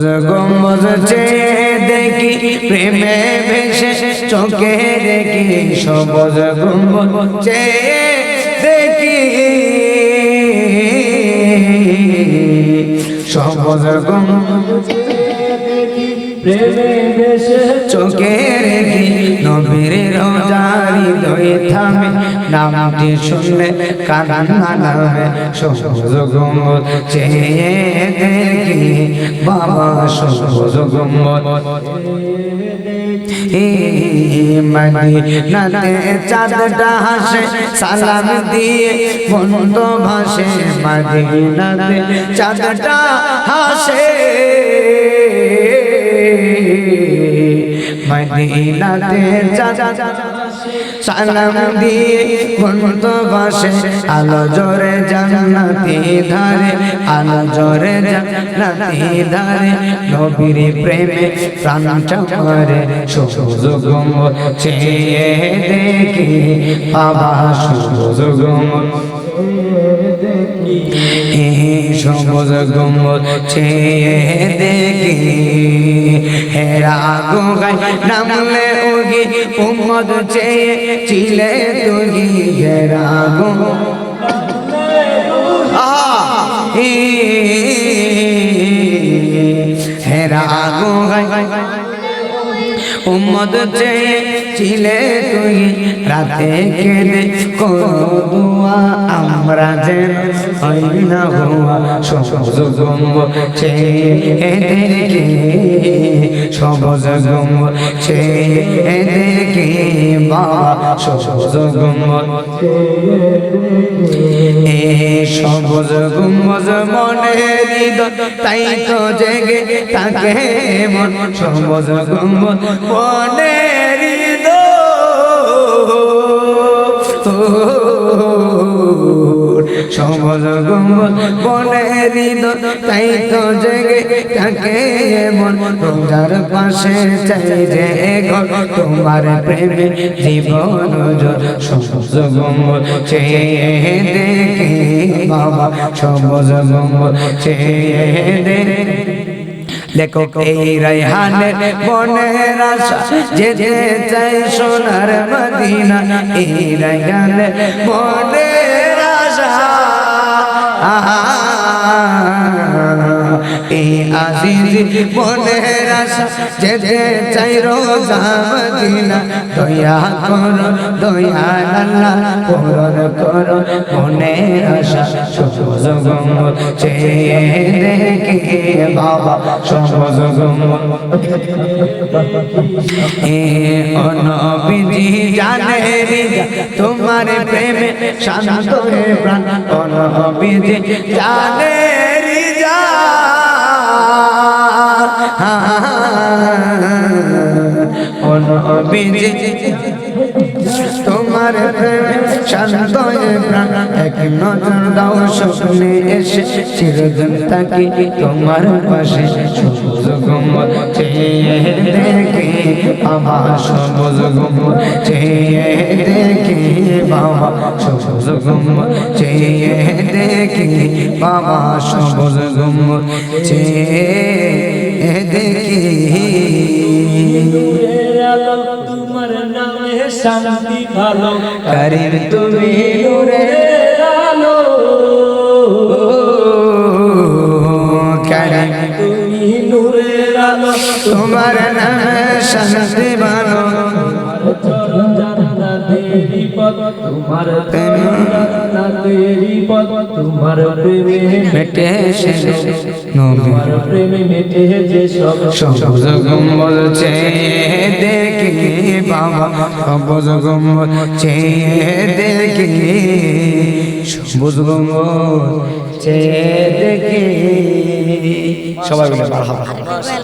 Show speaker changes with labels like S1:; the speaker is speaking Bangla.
S1: গম্বুজ চেয়ে দেখি প্রেমে ভেসে চোখে দেখি সবুজ গম্বুজ চেয়ে দেখি সবুজ গম্বুজ প্রেমে ভেসে চোখে দেখি নবীর রোজার হৃদয়ে থামে নামটি শুনলে কান্না নামে সবুজ গম্বুজ চেয়ে দেখি বাবা সবুজ গম্বুজ মদিনাতে চাঁদটা হাসে সালাম দিয়ে বন্ধ ভাসে মদিনাতে চাঁদটা হাসে মদিনাতে চাঁদটা সালাম দিয়ে বন্ধ ভাসে আলো জোরে জান্নাতি ধারে আলো জোরে জান্নাতি ধারে নবীর প্রেমে প্রাণটা মারে সবুজ গম্বুজ চেয়ে দেখি বাবা সবুজ গম্বুজ সবুজ গম্বুজ চেয়ে দেখি হেরা গুহায় নামলে ওগি উম্মত চেয়ে চিলে তুগি হেরা হেরা গুহায় উম্মত চেয়ে চিলে তুই রাতে কেঁদে করো দুয়া আমরা যেন হই না হুয়া সবুজ গম্বুজ চেয়ে দেখি সবুজ গম্বুজ চেয়ে দেখি বাবা সবুজ গম্বুজ সবুজ গম্বুজ মনে হৃদয় তাই তো জেগে থাকে মন সবুজ গম্বুজ মনে সবুজ গম্বুজ মনে হৃদয় তাই তো জেগে থাকে মন রোজার পাশে চাই যে ঘর তোমার প্রেমে জীবন সবুজ গম্বুজ চেয়ে দেখি বাবা সবুজ গম্বুজ চেয়ে দেখি লেখক এই রায়হানের মনের আশা যেতে চাই সোনার মদিনা এই রায়হানের মনের আশা এই আজিজ মনের আশা যেতে চাই রোজা মদিনা দয়া করো দয়াল আল্লাহ পূরণ করো মনের আশা সবুজ গম্বুজ চেয়ে দেখি বাবা সবুজ গম্বুজ নবীজি জানে তোমার প্রেমে শান্ত হয়ে প্রাণ নবীজি জানে নবীজি তোমার প্রেমে শান্ত হয়ে প্রাণ এক নজর দাও স্বপ্নে এসে চিরদিন থাকি তোমার পাশে সবুজ গম্বুজ চেয়ে দেখি বাবা সবুজ গম্বুজ চেয়ে দেখি বাবা সবুজ গম্বুজ চেয়ে দেখি বাবা সবুজ গম্বুজ চেয়ে দেখি
S2: তোমার নামে শান্তি ভালো
S1: করিম তুমি নূরের আলো করিম
S2: তুমি নূরের আলো
S1: তোমার নামে শান্তি ভালো
S2: জান্নাতেরই পথ তোমার প্রেমে জান্নাতেরই পথ তোমার প্রেমে
S1: মেটে সে
S2: তোমার প্রেমে মেটে যে
S1: সবুজ গম্বুজ চেয়ে দেখি বাবা সবুজ গম্বুজ চেয়ে দেখি সবুজ গম্বুজ চেয়ে দেখি সবাই বলে মারহাবা।